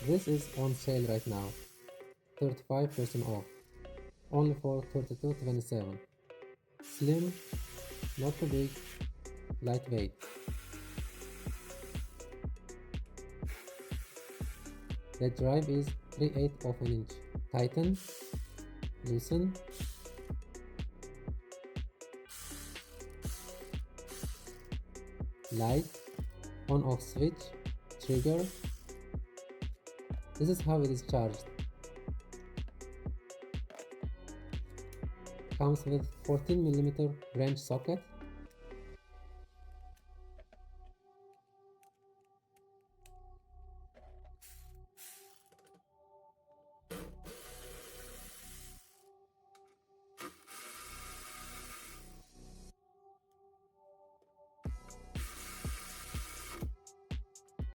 This is on sale right now, 35% off, only for $32.27. Slim, not too big, lightweight. The drive is 3/8 of an inch. Tighten, loosen, light, on off switch, trigger. This is how it is charged. Comes with 14mm wrench socket,